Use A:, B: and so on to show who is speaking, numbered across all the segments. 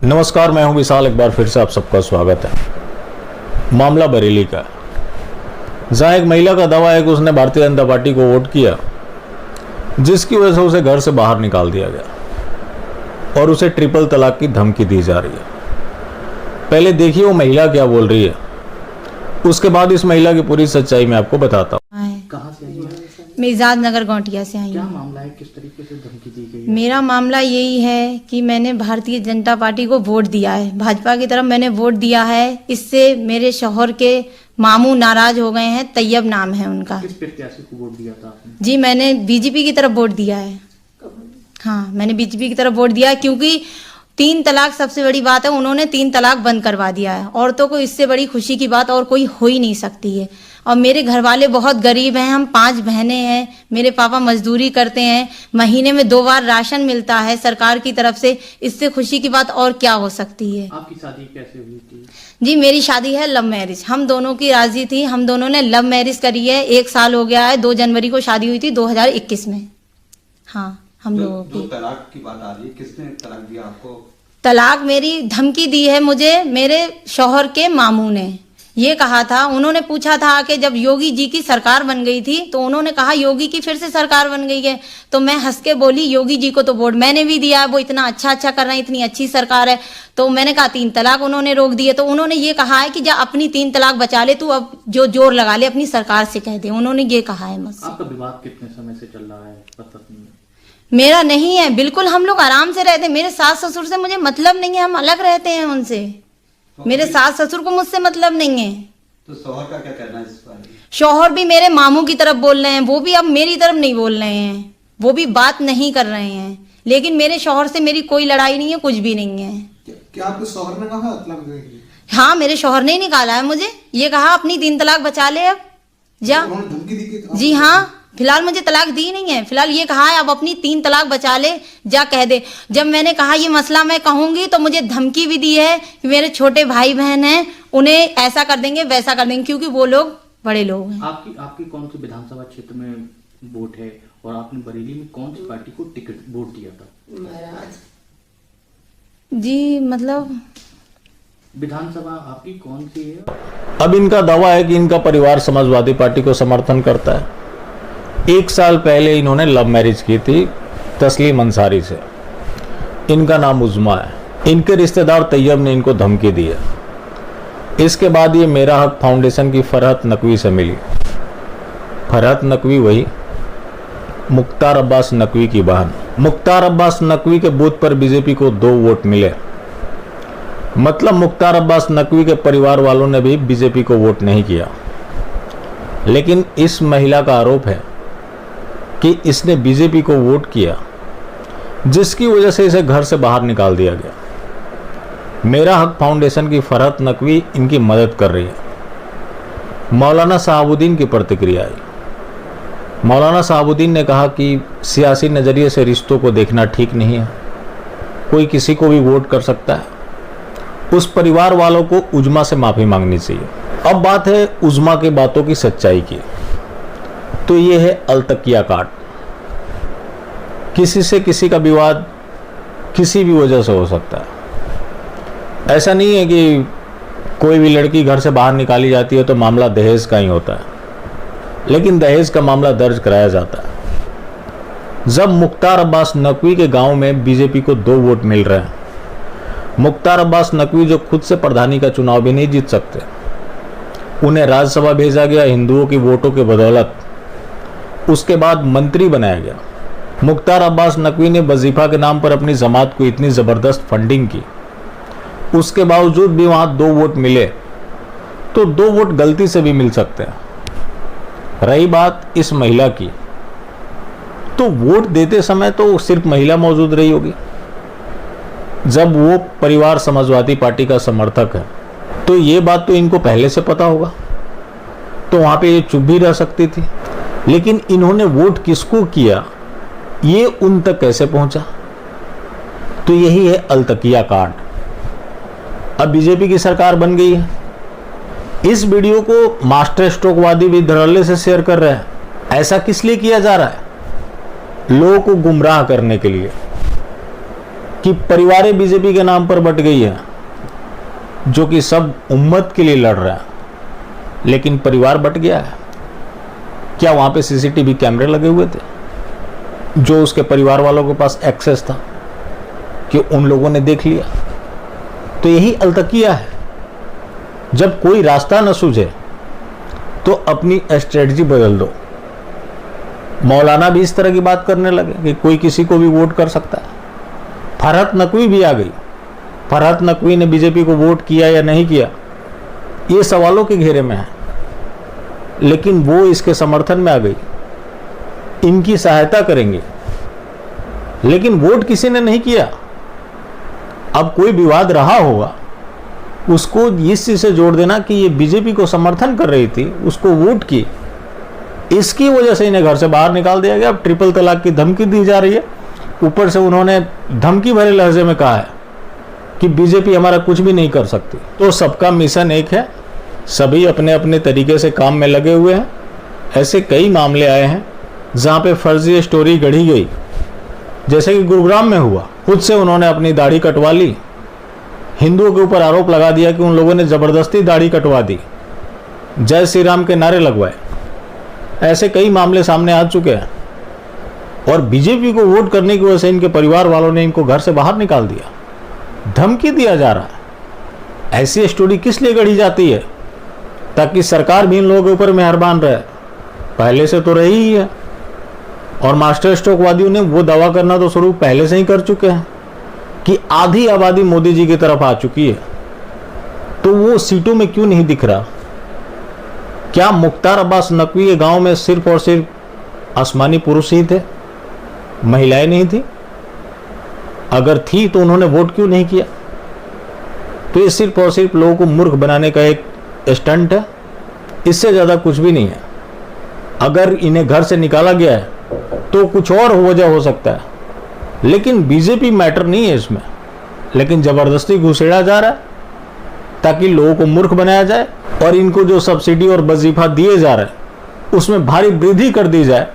A: नमस्कार, मैं हूं विशाल। एक बार फिर से आप सबका स्वागत है। मामला बरेली का, जहां एक महिला का दावा है कि उसने भारतीय जनता पार्टी को वोट किया, जिसकी वजह से उसे घर से बाहर निकाल दिया गया और उसे ट्रिपल तलाक की धमकी दी जा रही है। पहले देखिए वो महिला क्या बोल रही है, उसके बाद इस महिला की पूरी सच्चाई मैं आपको बताता हूँ।
B: कहाँ से आई हैं?
C: मैं इजाज नगर गौटिया से आई
B: क्या
C: हूँ।
B: मामला है, किस तरीके से धमकी दी गई है?
C: मेरा मामला यही है कि मैंने भारतीय जनता पार्टी को वोट दिया है, भाजपा की तरफ मैंने वोट दिया है। इससे मेरे शौहर के मामू नाराज हो गए हैं, तैयब नाम है उनका।
B: किस प्रत्याशी को वोट दिया था आपने?
C: जी, मैंने बीजेपी की तरफ वोट दिया है। हाँ, मैंने बीजेपी की तरफ वोट दिया है क्योंकि 3 तलाक सबसे बड़ी बात है। उन्होंने 3 तलाक बंद करवा दिया है। औरतों को इससे बड़ी खुशी की बात और कोई हो ही नहीं सकती है। और मेरे घर वाले बहुत गरीब हैं, हम 5 बहनें हैं। मेरे पापा मजदूरी करते हैं, महीने में 2 बार राशन मिलता है सरकार की तरफ से। इससे खुशी की बात और क्या हो सकती है।
B: आपकी शादी कैसे हुई थी?
C: जी, मेरी शादी है लव मैरिज। हम दोनों की राजी थी, हम दोनों ने लव मैरिज करी है। 1 साल हो गया है, 2 जनवरी को शादी हुई थी 2021 में। हाँ, हम लोगों की।
D: तलाक की बात आ रही है, किसने तलाक दिया आपको?
C: तलाक मेरी धमकी दी है मुझे मेरे शौहर के मामू ने। ये कहा था, उन्होंने पूछा था कि जब योगी जी की सरकार बन गई थी तो उन्होंने कहा योगी की फिर से सरकार बन गई है। तो मैं हंस के बोली योगी जी को तो वोट मैंने भी दिया है, वो इतना अच्छा कर रहे हैं, इतनी अच्छी सरकार है। तो मैंने कहा 3 तलाक उन्होंने रोक दिए। तो उन्होंने ये कहा है कि जा अपनी 3 तलाक बचा ले, तू अब जो जोर लगा ले अपनी सरकार से कह दे। उन्होंने ये कहा है मुझसे।
B: आपका विवाद कितने समय से चल रहा है पत्नी में?
C: मेरा नहीं है, बिल्कुल हम लोग आराम से रहते हैं। मेरे सास ससुर से मुझे मतलब नहीं है, हम अलग रहते हैं उनसे। मेरे सास ससुर को मुझसे मतलब नहीं है।
D: तो शौहर का क्या कहना है इस बारे में?
C: शौहर भी मेरे मामू की तरफ बोल रहे हैं, वो भी अब मेरी तरफ नहीं बोल रहे हैं, वो भी बात नहीं कर रहे हैं। लेकिन मेरे शौहर से मेरी कोई लड़ाई नहीं है, कुछ भी नहीं है।
E: क्या आपके शौहर ने कहा तलाक देने के लिए?
C: हाँ, मेरे शौहर ने ही निकाला है मुझे। ये कहा अपनी 3 तलाक बचा ले अब जा।
E: उन्होंने धमकी दी कि
C: जी हाँ, फिलहाल मुझे तलाक दी नहीं है। फिलहाल ये कहा है अब अपनी 3 तलाक बचा ले, जा कह दे। जब मैंने कहा ये मसला मैं कहूंगी तो मुझे धमकी भी दी है कि मेरे छोटे भाई बहन हैं, उन्हें ऐसा कर देंगे वैसा कर देंगे, क्योंकि वो लोग बड़े लोग हैं।
B: आपकी कौन सी विधानसभा क्षेत्र में वोट है और आपने बरेली में कौन सी पार्टी को टिकट वोट दिया था?
C: जी, मतलब
B: विधानसभा आपकी कौन सी है?
A: अब इनका दावा है कि इनका परिवार समाजवादी पार्टी को समर्थन करता है। 1 साल पहले इन्होंने लव मैरिज की थी तस्लीम अंसारी से। इनका नाम उज़मा है। इनके रिश्तेदार तैयब ने इनको धमकी दी है। इसके बाद ये मेरा हक फाउंडेशन की फरहत नकवी से मिली। फरहत नकवी वही मुख्तार अब्बास नकवी की बहन। मुख्तार अब्बास नकवी के बूथ पर बीजेपी को 2 वोट मिले। मतलब मुख्तार अब्बास नकवी के परिवार वालों ने भी बीजेपी को वोट नहीं किया। लेकिन इस महिला का आरोप है कि इसने बीजेपी को वोट किया, जिसकी वजह से इसे घर से बाहर निकाल दिया गया। मेरा हक फाउंडेशन की फरहत नकवी इनकी मदद कर रही है। मौलाना शहाबुद्दीन की प्रतिक्रिया आई। मौलाना शहाबुद्दीन ने कहा कि सियासी नज़रिए से रिश्तों को देखना ठीक नहीं है, कोई किसी को भी वोट कर सकता है। उस परिवार वालों को उज़मा से माफ़ी मांगनी चाहिए। अब बात है उज़मा की बातों की सच्चाई की। तो ये है अलतकिया कांड। किसी से किसी का विवाद किसी भी वजह से हो सकता है। ऐसा नहीं है कि कोई भी लड़की घर से बाहर निकाली जाती है तो मामला दहेज का ही होता है, लेकिन दहेज का मामला दर्ज कराया जाता है जब मुख्तार अब्बास नकवी के गांव में बीजेपी को 2 वोट मिल रहे हैं। मुख्तार अब्बास नकवी जो खुद से प्रधानी का चुनाव भी नहीं जीत सकते, उन्हें राज्यसभा भेजा गया हिंदुओं की वोटों के बदौलत। उसके बाद मंत्री बनाया गया। मुख्तार अब्बास नकवी ने वजीफा के नाम पर अपनी जमात को इतनी ज़बरदस्त फंडिंग की, उसके बावजूद भी वहाँ 2 वोट मिले। तो 2 वोट गलती से भी मिल सकते हैं। रही बात इस महिला की, तो वोट देते समय तो सिर्फ महिला मौजूद रही होगी। जब वो परिवार समाजवादी पार्टी का समर्थक है तो ये बात तो इनको पहले से पता होगा, तो वहाँ पे ये चुप भी रह सकती थी। लेकिन इन्होंने वोट किसको किया, ये उन तक कैसे पहुंचा? तो यही है अलतकिया कांड। अब बीजेपी की सरकार बन गई है। इस वीडियो को मास्टर स्ट्रोकवादी भी धड़ल्ले से शेयर कर रहे हैं। ऐसा किस लिए किया जा रहा है? लोगों को गुमराह करने के लिए। कि परिवारें बीजेपी के नाम पर बट गई है, जो कि सब उम्मत के लिए लड़ रहा है, लेकिन परिवार बट गया है। क्या वहां पे सीसीटीवी कैमरे लगे हुए थे जो उसके परिवार वालों के पास एक्सेस था कि उन लोगों ने देख लिया? तो यही अलतकिया है, जब कोई रास्ता न सूझे तो अपनी स्ट्रेटजी बदल दो। मौलाना भी इस तरह की बात करने लगे कि कोई किसी को भी वोट कर सकता है। फरहत नकवी भी आ गई। फरहत नकवी ने बीजेपी को वोट किया या नहीं किया, ये सवालों के घेरे में है, लेकिन वो इसके समर्थन में आ गई, इनकी सहायता करेंगे। लेकिन वोट किसी ने नहीं किया। अब कोई विवाद रहा होगा, उसको इस चीज से जोड़ देना कि ये बीजेपी को समर्थन कर रही थी, उसको वोट की, इसकी वजह से इन्हें घर से बाहर निकाल दिया गया। अब ट्रिपल तलाक की धमकी दी जा रही है। ऊपर से उन्होंने धमकी भरे लहजे में कहा है कि बीजेपी हमारा कुछ भी नहीं कर सकती। तो सबका मिशन एक है, सभी अपने अपने तरीके से काम में लगे हुए हैं। ऐसे कई मामले आए हैं जहाँ पे फर्जी स्टोरी गढ़ी गई, जैसे कि गुरुग्राम में हुआ। खुद से उन्होंने अपनी दाढ़ी कटवा ली, हिंदुओं के ऊपर आरोप लगा दिया कि उन लोगों ने ज़बरदस्ती दाढ़ी कटवा दी, जय श्री राम के नारे लगवाए। ऐसे कई मामले सामने आ चुके हैं और बीजेपी को वोट करने की वजह से इनके परिवार वालों ने इनको घर से बाहर निकाल दिया, धमकी दिया जा रहा है। ऐसी स्टोरी किस लिए गढ़ी जाती है? ताकि सरकार भी इन लोगों के ऊपर मेहरबान रहे। पहले से तो रही ही है, और मास्टर स्ट्रोकवादियों ने वो दावा करना तो शुरू पहले से ही कर चुके हैं कि आधी आबादी मोदी जी की तरफ आ चुकी है। तो वो सीटों में क्यों नहीं दिख रहा? क्या मुख्तार अब्बास नकवी के गांव में सिर्फ और सिर्फ आसमानी पुरुष ही थे, महिलाएं नहीं थी? अगर थी तो उन्होंने वोट क्यों नहीं किया? तो ये सिर्फ और सिर्फ लोगों को मूर्ख बनाने का एक स्टंट है, इससे ज़्यादा कुछ भी नहीं है। अगर इन्हें घर से निकाला गया है तो कुछ और वजह हो सकता है, लेकिन बीजेपी मैटर नहीं है इसमें। लेकिन ज़बरदस्ती घुसेड़ा जा रहा है ताकि लोगों को मूर्ख बनाया जाए, और इनको जो सब्सिडी और वजीफा दिए जा रहे हैं उसमें भारी वृद्धि कर दी जाए।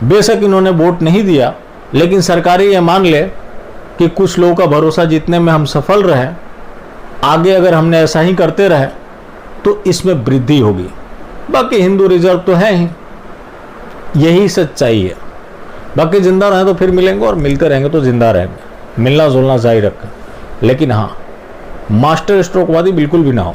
A: बेशक इन्होंने वोट नहीं दिया, लेकिन सरकारें ये मान ले कि कुछ लोगों का भरोसा जीतने में हम सफल रहे, आगे अगर हमने ऐसा ही करते रहे तो इसमें वृद्धि होगी। बाकी हिंदू रिजर्व तो है ही, यही सच्चाई है। बाकी जिंदा रहें तो फिर मिलेंगे, और मिलते रहेंगे तो जिंदा रहेंगे। मिलना जुलना जारी रखें, लेकिन हाँ, मास्टर स्ट्रोकवादी बिल्कुल भी ना हो।